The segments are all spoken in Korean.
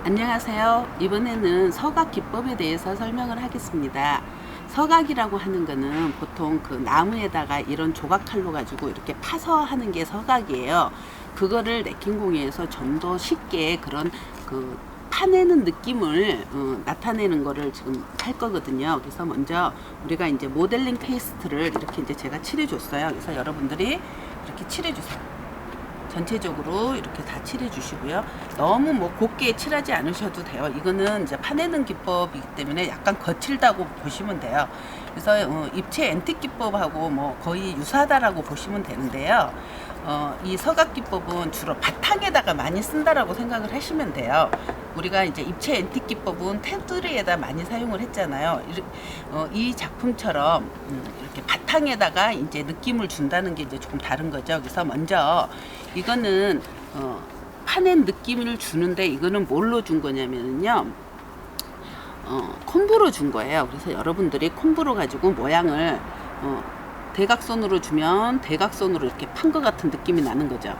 안녕하세요. 이번에는 서각 기법에 대해서 설명을 하겠습니다. 서각이라고 하는 거는 보통 그 나무에다가 이런 조각칼로 가지고 이렇게 파서 하는 게 서각이에요. 그거를 네킹공예에서 좀 더 쉽게 그런 그 파내는 느낌을 나타내는 거를 지금 할 거거든요. 그래서 먼저 우리가 이제 모델링 페이스트를 이렇게 이제 제가 칠해 줬어요. 그래서 여러분들이 이렇게 칠해 주세요. 전체적으로 이렇게 다 칠해 주시고요. 너무 뭐 곱게 칠하지 않으셔도 돼요. 이거는 이제 파내는 기법이기 때문에 약간 거칠다고 보시면 돼요. 그래서 입체 앤틱 기법하고 뭐 거의 유사하다라고 보시면 되는데요. 이 서각 기법은 주로 바탕에다가 많이 쓴다라고 생각을 하시면 돼요. 우리가 이제 입체 앤틱 기법은 테두리에다 많이 사용을 했잖아요. 이 작품처럼 이렇게 바탕에다가 이제 느낌을 준다는 게 이제 조금 다른 거죠. 그래서 먼저 이거는 파낸 느낌을 주는데 이거는 뭘로 준 거냐면요. 콤브로 준 거예요. 그래서 여러분들이 콤브로 가지고 모양을 대각선으로 주면 대각선으로 이렇게 판 것 같은 느낌이 나는 거죠.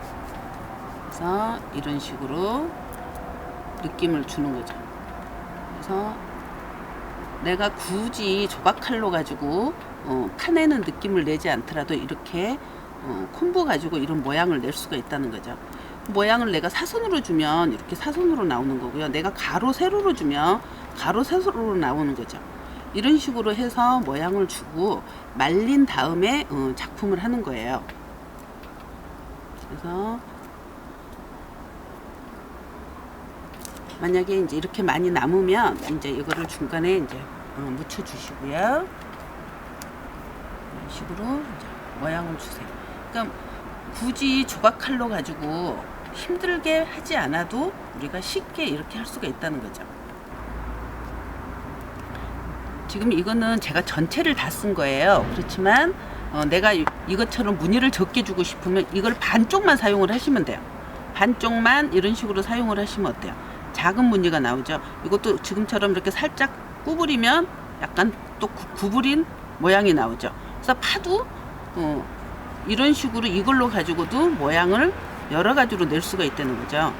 그래서 이런 식으로 느낌을 주는 거죠. 그래서 내가 굳이 조각칼로 가지고 파내는 느낌을 내지 않더라도 이렇게 콤보 가지고 이런 모양을 낼 수가 있다는 거죠. 모양을 내가 사선으로 주면 이렇게 사선으로 나오는 거고요. 내가 가로 세로로 주면 가로 세로로 나오는 거죠. 이런 식으로 해서 모양을 주고 말린 다음에 작품을 하는 거예요. 그래서 만약에 이제 이렇게 많이 남으면 이제 이거를 중간에 이제 묻혀 주시고요. 이런 식으로 이제 모양을 주세요. 그러니까 굳이 조각칼로 가지고 힘들게 하지 않아도 우리가 쉽게 이렇게 할 수가 있다는 거죠. 지금 이거는 제가 전체를 다 쓴 거예요. 그렇지만 내가 이것처럼 무늬를 적게 주고 싶으면 이걸 반쪽만 사용을 하시면 돼요. 반쪽만 이런 식으로 사용을 하시면 어때요? 작은 무늬가 나오죠. 이것도 지금처럼 이렇게 살짝 구부리면 약간 또 구부린 모양이 나오죠. 그래서 파도 이런 식으로 이걸로 가지고도 모양을 여러 가지로 낼 수가 있다는 거죠.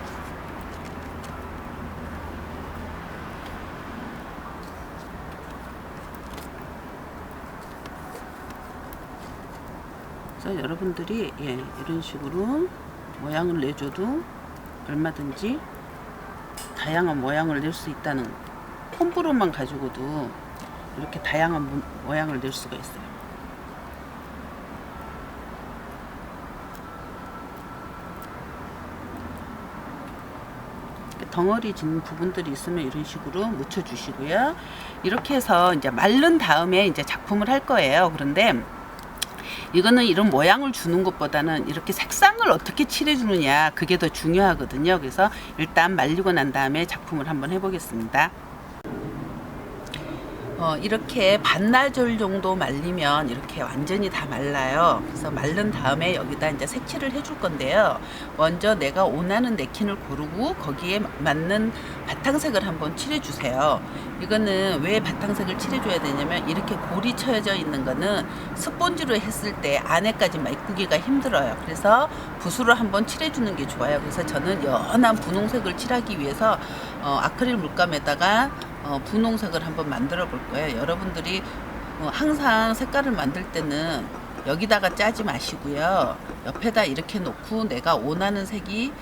그래서 여러분들이 이런 식으로 모양을 내줘도 얼마든지 다양한 모양을 낼 수 있다는, 콤브로만 가지고도 이렇게 다양한 모양을 낼 수가 있어요. 덩어리 진 부분들이 있으면 이런 식으로 묻혀 주시고요. 이렇게 해서 이제 마른 다음에 이제 작품을 할 거예요. 그런데 이거는 이런 모양을 주는 것보다는 이렇게 색상을 어떻게 칠해 주느냐, 그게 더 중요하거든요. 그래서 일단 말리고 난 다음에 작품을 한번 해보겠습니다. 이렇게 반나절 정도 말리면 이렇게 완전히 다 말라요. 그래서 마른 다음에 여기다 이제 색칠을 해줄 건데요. 먼저 내가 원하는 네킨을 고르고 거기에 맞는 바탕색을 한번 칠해 주세요. 이거는 왜 바탕색을 칠해 줘야 되냐면 이렇게 골이 쳐져 있는 거는 스펀지로 했을 때 안에까지 메꾸기가 힘들어요. 그래서 붓으로 한번 칠해 주는 게 좋아요. 그래서 저는 연한 분홍색을 칠하기 위해서 아크릴 물감에다가 분홍색을 한번 만들어 볼 거예요. 여러분들이 항상 색깔을 만들 때는 여기다가 짜지 마시고요. 옆에다 이렇게 놓고 내가 원하는 색이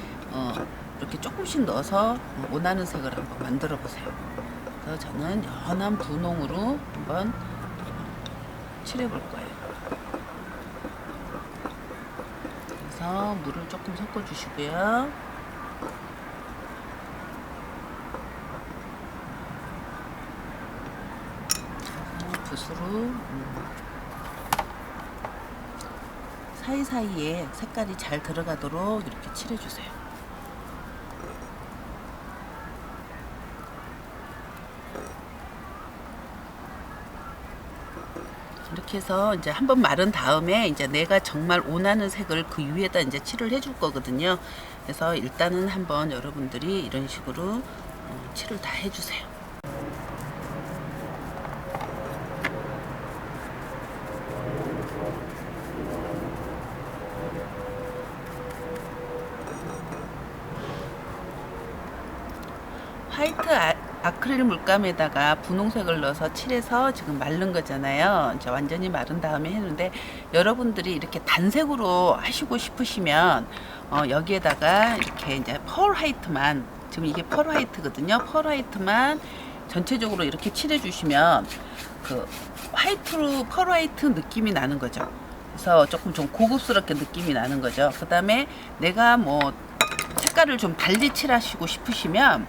이렇게 조금씩 넣어서 원하는 색을 한번 만들어 보세요. 그래서 저는 연한 분홍으로 한번 칠해 볼 거예요. 그래서 물을 조금 섞어 주시고요. 붓으로 사이사이에 색깔이 잘 들어가도록 이렇게 칠해주세요. 이렇게 해서 이제 한번 마른 다음에 이제 내가 정말 원하는 색을 그 위에다 이제 칠을 해줄 거거든요. 그래서 일단은 한번 여러분들이 이런 식으로 칠을 다 해주세요. 화이트 아크릴 물감에다가 분홍색을 넣어서 칠해서 지금 마른 거잖아요. 이제 완전히 마른 다음에 했는데, 여러분들이 이렇게 단색으로 하시고 싶으시면 여기에다가 이렇게 이제 펄 화이트만, 지금 이게 펄 화이트거든요. 펄 화이트만 전체적으로 이렇게 칠해 주시면 그 화이트로 펄 화이트 느낌이 나는 거죠. 그래서 조금 좀 고급스럽게 느낌이 나는 거죠. 그 다음에 내가 뭐 색깔을 좀 달리 칠하시고 싶으시면,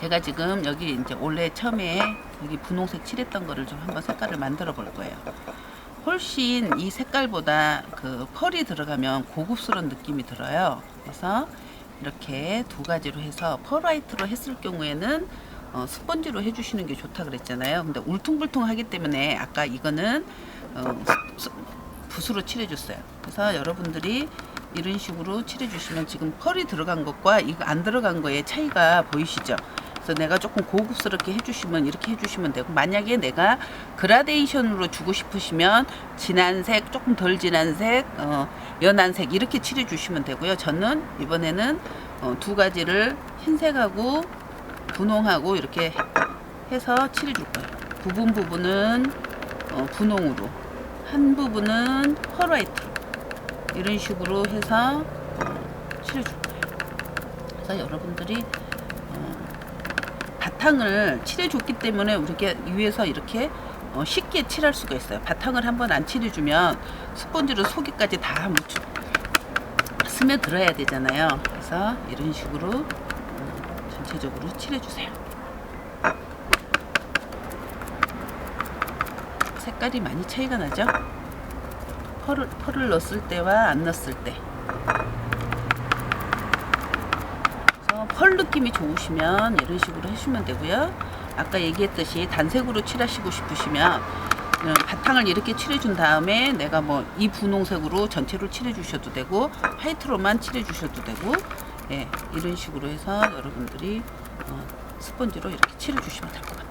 제가 지금 여기 이제 원래 처음에 여기 분홍색 칠했던 거를 좀 한번 색깔을 만들어 볼 거예요. 훨씬 이 색깔보다 그 펄이 들어가면 고급스러운 느낌이 들어요. 그래서 이렇게 두 가지로 해서 펄 화이트로 했을 경우에는 스펀지로 해주시는 게 좋다 그랬잖아요. 근데 울퉁불퉁하기 때문에 아까 이거는 붓으로 칠해줬어요. 그래서 여러분들이 이런 식으로 칠해주시면 지금 펄이 들어간 것과 이거 안 들어간 거의 차이가 보이시죠? 그래서 내가 조금 고급스럽게 해주시면 이렇게 해주시면 되고, 만약에 내가 그라데이션으로 주고 싶으시면 진한색, 조금 덜 진한색, 연한색 이렇게 칠해주시면 되고요. 저는 이번에는 두 가지를 흰색하고 분홍하고 이렇게 해서 칠해줄 거예요. 부분은 분홍으로, 한 부분은 펄 화이트로 이런 식으로 해서 칠해줄 거예요. 그래서 여러분들이 바탕을 칠해줬기 때문에 이렇게 위에서 이렇게 쉽게 칠할 수가 있어요. 바탕을 한번 안 칠해주면 스펀지로 속에까지 다 스며들어야 되잖아요. 그래서 이런 식으로 전체적으로 칠해주세요. 색깔이 많이 차이가 나죠? 펄을 넣었을 때와 안 넣었을 때. 그래서 펄 느낌이 좋으시면 이런 식으로 해주시면 되고요. 아까 얘기했듯이 단색으로 칠하시고 싶으시면 바탕을 이렇게 칠해준 다음에 내가 뭐 이 분홍색으로 전체로 칠해주셔도 되고, 화이트로만 칠해주셔도 되고, 예, 이런 식으로 해서 여러분들이 스펀지로 이렇게 칠해주시면 될 것 같아요.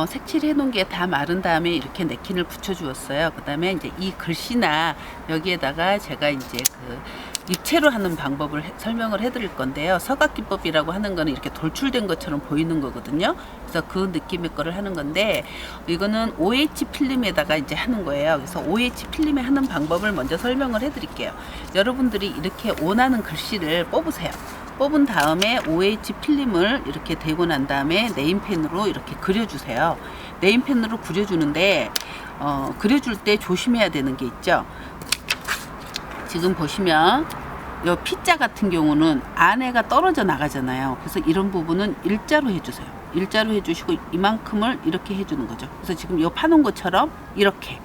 색칠 해놓은 게 다 마른 다음에 이렇게 냅킨을 붙여주었어요. 그 다음에 이제 이 글씨나 여기에다가 제가 이제 그 입체로 하는 방법을 설명을 해드릴 건데요. 서각기법이라고 하는 거는 이렇게 돌출된 것처럼 보이는 거거든요. 그래서 그 느낌의 거를 하는 건데, 이거는 OH 필름에다가 이제 하는 거예요. 그래서 OH 필름에 하는 방법을 먼저 설명을 해드릴게요. 여러분들이 이렇게 원하는 글씨를 뽑으세요. 뽑은 다음에 OH 필름을 이렇게 대고 난 다음에 네임펜으로 이렇게 그려주세요. 네임펜으로 그려주는데 그려줄 때 조심해야 되는 게 있죠. 지금 보시면 이 P자 같은 경우는 안에가 떨어져 나가잖아요. 그래서 이런 부분은 일자로 해주세요. 일자로 해주시고 이만큼을 이렇게 해주는 거죠. 그래서 지금 이 파놓은 것처럼 이렇게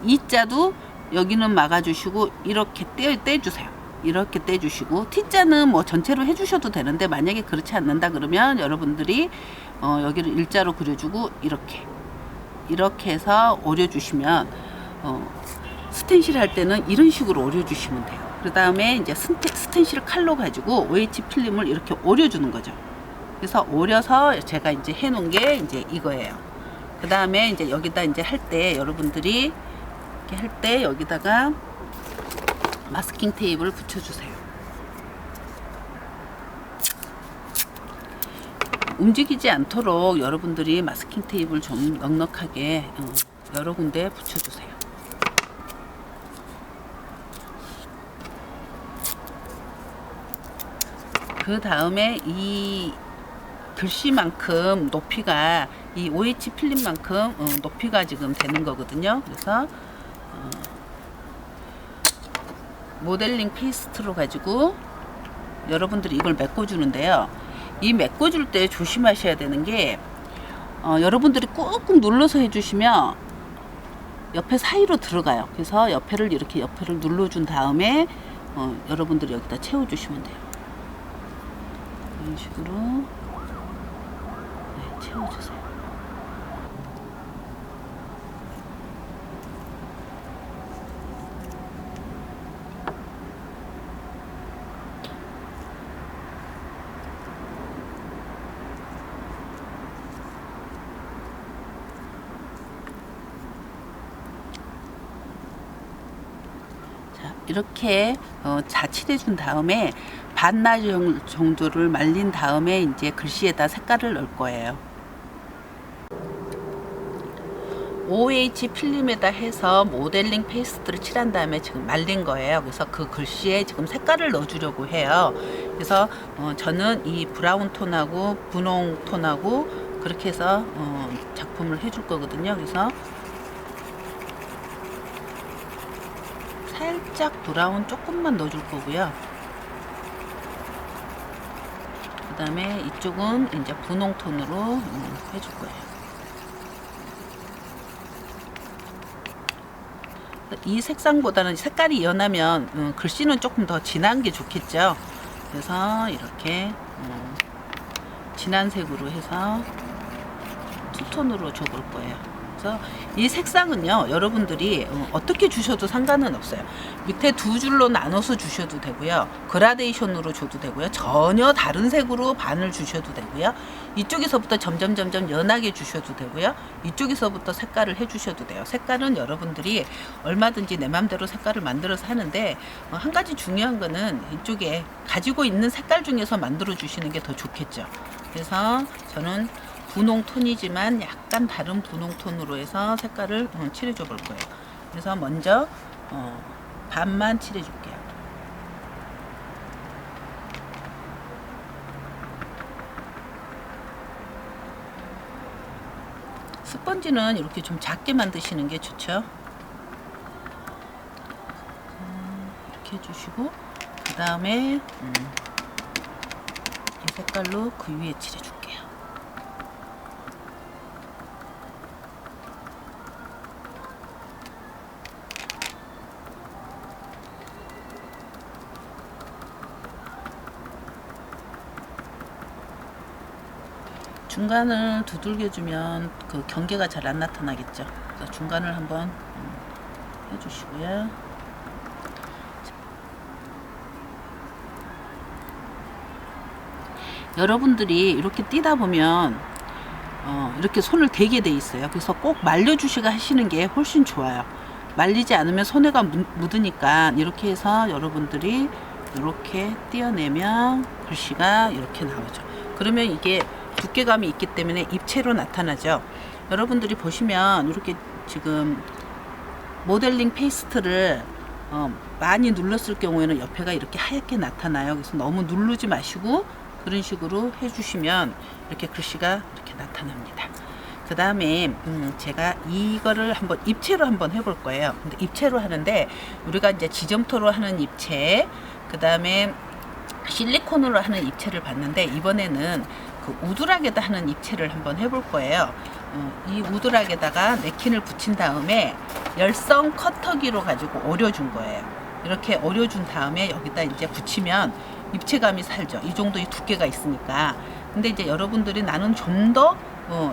E자도 여기는 막아주시고 이렇게 떼주세요. 이렇게 떼주시고, T자는 뭐 전체로 해주셔도 되는데, 만약에 그렇지 않는다 그러면 여러분들이 여기를 일자로 그려주고 이렇게 해서 오려주시면 스텐실 할 때는 이런 식으로 오려주시면 돼요. 그 다음에 이제 스텐실 칼로 가지고 OH 필름을 이렇게 오려주는 거죠. 그래서 오려서 제가 이제 해놓은 게 이제 이거예요. 그 다음에 이제 여기다 이제 할 때 여러분들이 이렇게 할 때 여기다가 마스킹 테이프를 붙여주세요. 움직이지 않도록 여러분들이 마스킹 테이프를 좀 넉넉하게 여러 군데 붙여주세요. 그 다음에 이 글씨만큼 높이가, 이 OH 필름만큼 높이가 지금 되는 거거든요. 그래서 모델링 페이스트로 가지고 여러분들이 이걸 메꿔주는데요. 이 메꿔줄 때 조심하셔야 되는 게, 여러분들이 꾹꾹 눌러서 해주시면 옆에 사이로 들어가요. 그래서 옆에를 눌러준 다음에 여러분들이 여기다 채워주시면 돼요. 이런 식으로 채워주세요. 이렇게 자칠해 준 다음에 반나절 정도를 말린 다음에 이제 글씨에다 색깔을 넣을 거예요. OH 필름에다 해서 모델링 페이스트를 칠한 다음에 지금 말린 거예요. 그래서 그 글씨에 지금 색깔을 넣어주려고 해요. 그래서 저는 이 브라운 톤하고 분홍 톤하고 그렇게 해서 작품을 해줄 거거든요. 그래서 살짝 브라운 조금만 넣어줄 거고요. 그 다음에 이쪽은 이제 분홍 톤으로 해줄 거예요. 이 색상보다는 색깔이 연하면 글씨는 조금 더 진한 게 좋겠죠. 그래서 이렇게 진한 색으로 해서 투톤으로 줘볼 거예요. 그래서 이 색상은요, 여러분들이 어떻게 주셔도 상관은 없어요. 밑에 두 줄로 나눠서 주셔도 되고요, 그라데이션으로 줘도 되고요, 전혀 다른 색으로 반을 주셔도 되고요, 이쪽에서부터 점점 연하게 주셔도 되고요, 이쪽에서부터 색깔을 해주셔도 돼요. 색깔은 여러분들이 얼마든지 내 맘대로 색깔을 만들어서 하는데, 한 가지 중요한 거는 이쪽에 가지고 있는 색깔 중에서 만들어 주시는 게 더 좋겠죠. 그래서 저는 분홍 톤이지만 약간 다른 분홍 톤으로 해서 색깔을 칠해줘 볼 거예요. 그래서 먼저 반만 칠해 줄게요. 스펀지는 이렇게 좀 작게 만드시는 게 좋죠. 이렇게 해주시고, 그 다음에 이 색깔로 그 위에 칠해 줄게요. 중간을 두들겨 주면 그 경계가 잘 안 나타나겠죠. 그래서 중간을 한번 해주시고요. 여러분들이 이렇게 띄다 보면 이렇게 손을 대게 돼 있어요. 그래서 꼭 말려주시고 하시는 게 훨씬 좋아요. 말리지 않으면 손에가 묻으니까 이렇게 해서 여러분들이 이렇게 띄어내면 글씨가 이렇게 나오죠. 그러면 이게 두께감이 있기 때문에 입체로 나타나죠. 여러분들이 보시면 이렇게 지금 모델링 페이스트를 많이 눌렀을 경우에는 옆에가 이렇게 하얗게 나타나요. 그래서 너무 누르지 마시고 그런 식으로 해주시면 이렇게 글씨가 이렇게 나타납니다. 그 다음에 제가 이거를 한번 입체로 한번 해볼 거예요. 근데 입체로 하는데 우리가 이제 지점토로 하는 입체, 그 다음에 실리콘으로 하는 입체를 봤는데 이번에는 그 우드락에다 하는 입체를 한번 해볼 거예요. 이 우드락에다가 네킨을 붙인 다음에 열성 커터기로 가지고 오려준 거예요. 이렇게 오려준 다음에 여기다 이제 붙이면 입체감이 살죠. 이 정도의 두께가 있으니까. 근데 이제 여러분들이 나는 좀 더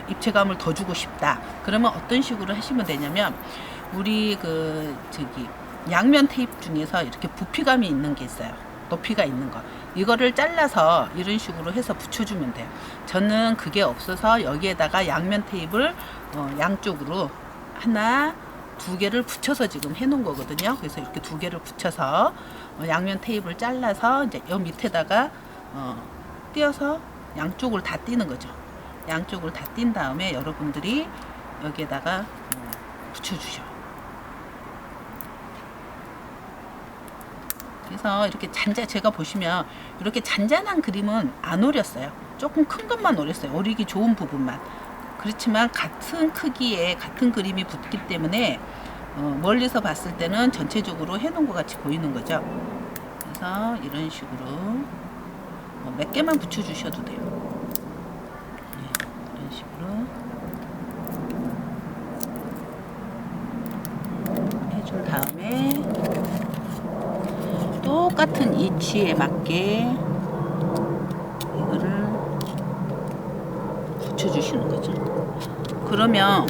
입체감을 더 주고 싶다. 그러면 어떤 식으로 하시면 되냐면 우리 양면 테이프 중에서 이렇게 부피감이 있는 게 있어요. 높이가 있는 거. 이거를 잘라서 이런 식으로 해서 붙여주면 돼요. 저는 그게 없어서 여기에다가 양면 테이프를 양쪽으로 하나, 두 개를 붙여서 지금 해놓은 거거든요. 그래서 이렇게 두 개를 붙여서 양면 테이프를 잘라서 이제 여 밑에다가 띄어서 양쪽을 다 띄는 거죠. 양쪽을 다 띈 다음에 여러분들이 여기에다가 붙여주셔. 그래서 이렇게 제가 보시면 이렇게 잔잔한 그림은 안 오렸어요. 조금 큰 것만 오렸어요. 오리기 좋은 부분만. 그렇지만 같은 크기에 같은 그림이 붙기 때문에 멀리서 봤을 때는 전체적으로 해놓은 것 같이 보이는 거죠. 그래서 이런 식으로 몇 개만 붙여주셔도 돼요. 네, 이런 식으로 해준 다음에 똑같은 이치에 맞게 이거를 붙여주시는 거죠. 그러면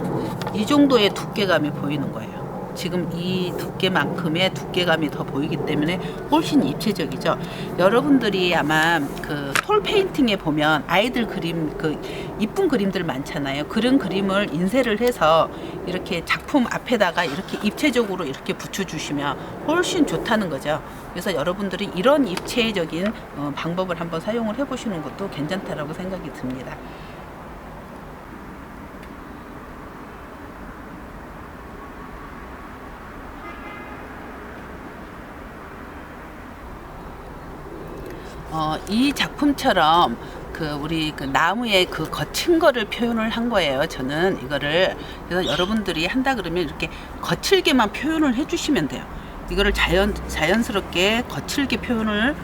이 정도의 두께감이 보이는 거예요. 지금 이 두께만큼의 두께감이 더 보이기 때문에 훨씬 입체적이죠. 여러분들이 아마 그 톨 페인팅에 보면 아이들 그림, 그 이쁜 그림들 많잖아요. 그런 그림을 인쇄를 해서 이렇게 작품 앞에다가 이렇게 입체적으로 이렇게 붙여주시면 훨씬 좋다는 거죠. 그래서 여러분들이 이런 입체적인 방법을 한번 사용을 해보시는 것도 괜찮다라고 생각이 듭니다. 이 작품처럼 우리 나무의 그 거친 거를 표현을 한 거예요. 저는 이거를. 그래서 여러분들이 한다 그러면 이렇게 거칠게만 표현을 해주시면 돼요. 이거를 자연스럽게 거칠게 표현을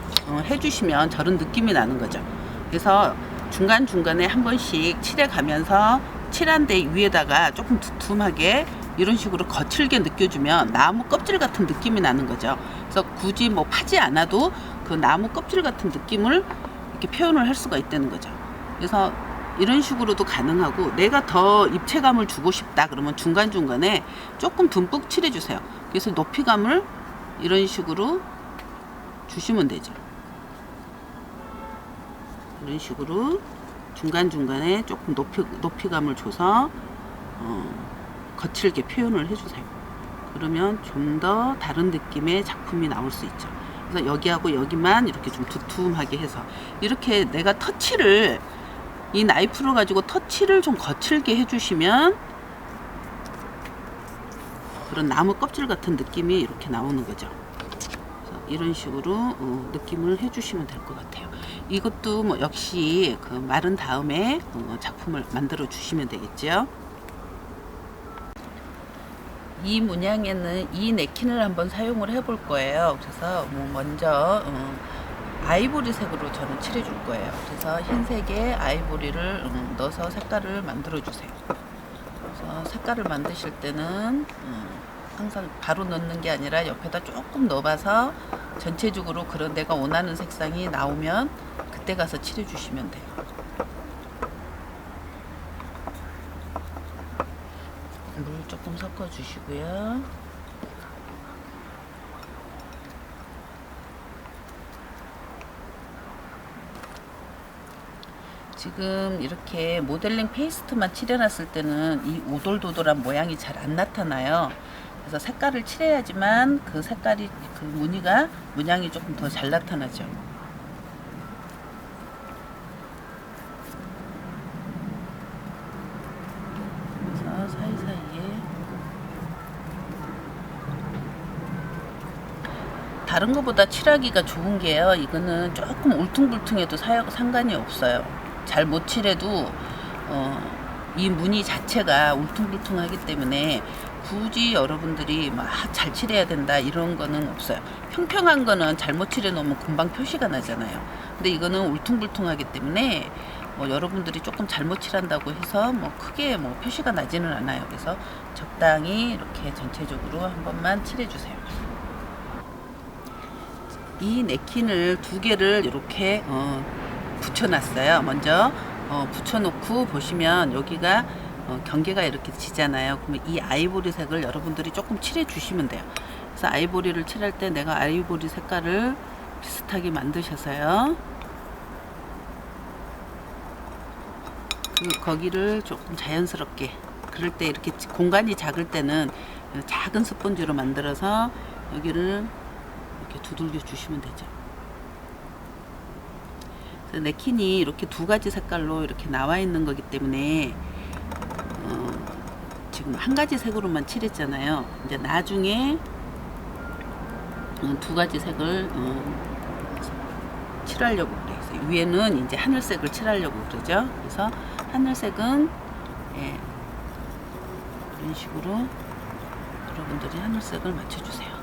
해주시면 저런 느낌이 나는 거죠. 그래서 중간중간에 한 번씩 칠해가면서 칠한 데 위에다가 조금 두툼하게 이런 식으로 거칠게 느껴주면 나무 껍질 같은 느낌이 나는 거죠. 그래서 굳이 뭐 파지 않아도 그 나무 껍질 같은 느낌을 이렇게 표현을 할 수가 있다는 거죠. 그래서 이런 식으로도 가능하고, 내가 더 입체감을 주고 싶다 그러면 중간중간에 조금 듬뿍 칠해주세요. 그래서 높이감을 이런 식으로 주시면 되죠. 이런 식으로 중간중간에 조금 높이감을 줘서 거칠게 표현을 해주세요. 그러면 좀 더 다른 느낌의 작품이 나올 수 있죠. 그래서 여기하고 여기만 이렇게 좀 두툼하게 해서, 이렇게 내가 터치를 이 나이프를 가지고 터치를 좀 거칠게 해주시면 그런 나무 껍질 같은 느낌이 이렇게 나오는 거죠. 그래서 이런 식으로 느낌을 해주시면 될 것 같아요. 이것도 뭐 역시 그 마른 다음에 작품을 만들어 주시면 되겠죠. 이 문양에는 이 네킨을 한번 사용을 해 볼 거예요. 그래서 뭐 먼저 아이보리색으로 저는 칠해 줄 거예요. 그래서 흰색에 아이보리를 넣어서 색깔을 만들어 주세요. 그래서 색깔을 만드실 때는 항상 바로 넣는 게 아니라 옆에다 조금 넣어봐서 전체적으로 그런 내가 원하는 색상이 나오면 그때 가서 칠해 주시면 돼요. 물 조금 섞어 주시고요. 지금 이렇게 모델링 페이스트만 칠해놨을 때는 이 오돌도돌한 모양이 잘 안 나타나요. 그래서 색깔을 칠해야지만 그 색깔이, 그 문양이 조금 더 잘 나타나죠. 그래서 사이사이에 다른 것보다 칠하기가 좋은 게요, 이거는 조금 울퉁불퉁해도 상관이 없어요. 잘 못 칠해도 이 무늬 자체가 울퉁불퉁하기 때문에 굳이 여러분들이 막 잘 칠해야 된다 이런 거는 없어요. 평평한 거는 잘못 칠해 놓으면 금방 표시가 나잖아요. 근데 이거는 울퉁불퉁하기 때문에 뭐 여러분들이 조금 잘못 칠한다고 해서 뭐 크게 뭐 표시가 나지는 않아요. 그래서 적당히 이렇게 전체적으로 한 번만 칠해 주세요. 이 네킨을 두 개를 이렇게 붙여놨어요. 먼저 붙여놓고 보시면 여기가 경계가 이렇게 지잖아요. 그러면 이 아이보리 색을 여러분들이 조금 칠해 주시면 돼요. 그래서 아이보리를 칠할 때 내가 아이보리 색깔을 비슷하게 만드셔서요, 거기를 조금 자연스럽게, 그럴 때 이렇게 공간이 작을 때는 작은 스펀지로 만들어서 여기를 이렇게 두들겨 주시면 되죠. 그래서 네킨이 이렇게 두 가지 색깔로 이렇게 나와 있는 거기 때문에 지금 한 가지 색으로만 칠했잖아요. 이제 나중에 두 가지 색을 칠하려고 그래요. 위에는 이제 하늘색을 칠하려고 그러죠. 그래서 하늘색은 이런 식으로 여러분들이 하늘색을 맞춰주세요.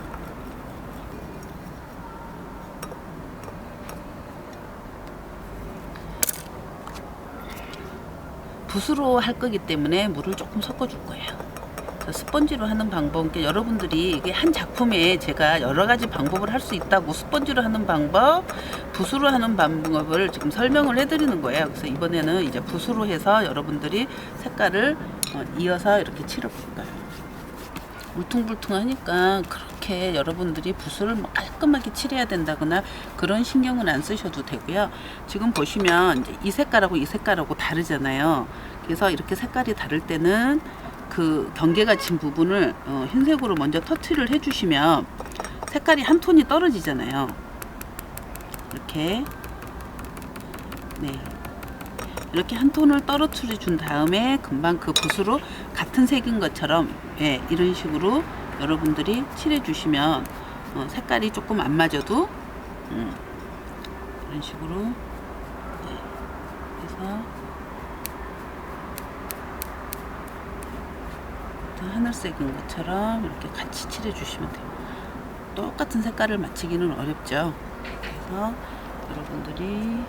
붓으로 할 거기 때문에 물을 조금 섞어 줄 거예요. 스펀지로 하는 방법, 그러니까 여러분들이 이게 한 작품에 제가 여러 가지 방법을 할 수 있다고, 스펀지로 하는 방법, 붓으로 하는 방법을 지금 설명을 해드리는 거예요. 그래서 이번에는 이제 붓으로 해서 여러분들이 색깔을 이어서 이렇게 칠해 볼 거예요. 울퉁불퉁하니까 그렇게 여러분들이 붓을 뭐 깔끔하게 칠해야 된다거나 그런 신경은 안 쓰셔도 되고요. 지금 보시면 이제 이 색깔하고 이 색깔하고 다르잖아요. 그래서 이렇게 색깔이 다를 때는 그 경계가 진 부분을 흰색으로 먼저 터치를 해주시면 색깔이 한 톤이 떨어지잖아요. 이렇게 네. 이렇게 한 톤을 떨어뜨려 준 다음에 금방 그 붓으로 같은 색인 것처럼 예, 이런 식으로 여러분들이 칠해 주시면 색깔이 조금 안 맞아도 이런 식으로 네, 해서 하늘색인 것처럼 이렇게 같이 칠해 주시면 돼요. 똑같은 색깔을 맞추기는 어렵죠. 그래서 여러분들이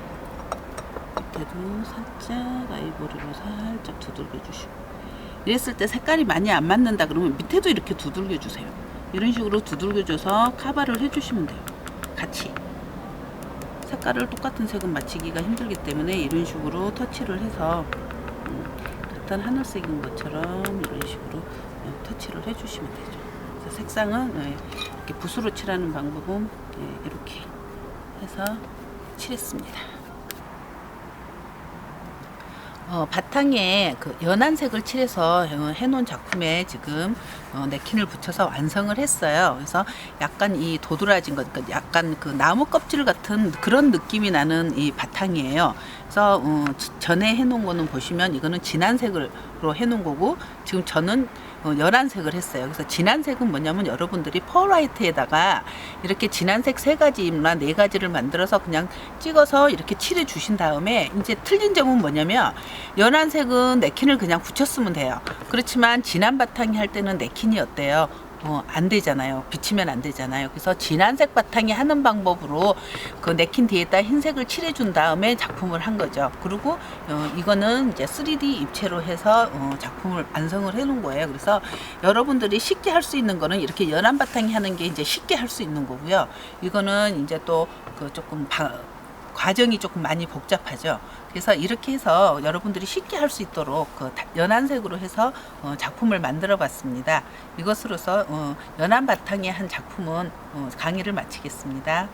밑에도 살짝 아이보리로 살짝 두들겨 주시고, 이랬을 때 색깔이 많이 안 맞는다 그러면 밑에도 이렇게 두들겨 주세요. 이런 식으로 두들겨 줘서 카바를 해 주시면 돼요. 같이 색깔을 똑같은 색은 맞추기가 힘들기 때문에 이런 식으로 터치를 해서 같은 하늘색인 것처럼 이런 식으로 터치를 해 주시면 되죠. 그래서 색상은 이렇게 붓으로 칠하는 방법은 이렇게 해서 칠했습니다. 바탕에 그 연한 색을 칠해서 해놓은 작품에 지금 네킨을 붙여서 완성을 했어요. 그래서 약간 이 도드라진 것, 그러니까 약간 그 나무 껍질 같은 그런 느낌이 나는 이 바탕이에요. 그래서 전에 해놓은 거는 보시면 이거는 진한 색으로 해놓은 거고, 지금 저는 연한 색을 했어요. 그래서 진한 색은 뭐냐면 여러분들이 펄 화이트에다가 이렇게 진한 색 3가지나 4가지를 만들어서 그냥 찍어서 이렇게 칠해 주신 다음에, 이제 틀린 점은 뭐냐면 연한 색은 네킨을 그냥 붙였으면 돼요. 그렇지만 진한 바탕이 할 때는 네킨이 어때요? 안 되잖아요. 비치면 안 되잖아요. 그래서 진한색 바탕이 하는 방법으로 그 네킨 뒤에다 흰색을 칠해 준 다음에 작품을 한 거죠. 그리고 이거는 이제 3D 입체로 해서 작품을 완성을 해 놓은 거예요. 그래서 여러분들이 쉽게 할 수 있는 거는 이렇게 연한 바탕이 하는 게 이제 쉽게 할 수 있는 거고요. 이거는 이제 또 그 조금 과정이 조금 많이 복잡하죠. 그래서 이렇게 해서 여러분들이 쉽게 할 수 있도록 그 연한 색으로 해서 작품을 만들어 봤습니다. 이것으로서 연한 바탕의 한 작품은 강의를 마치겠습니다.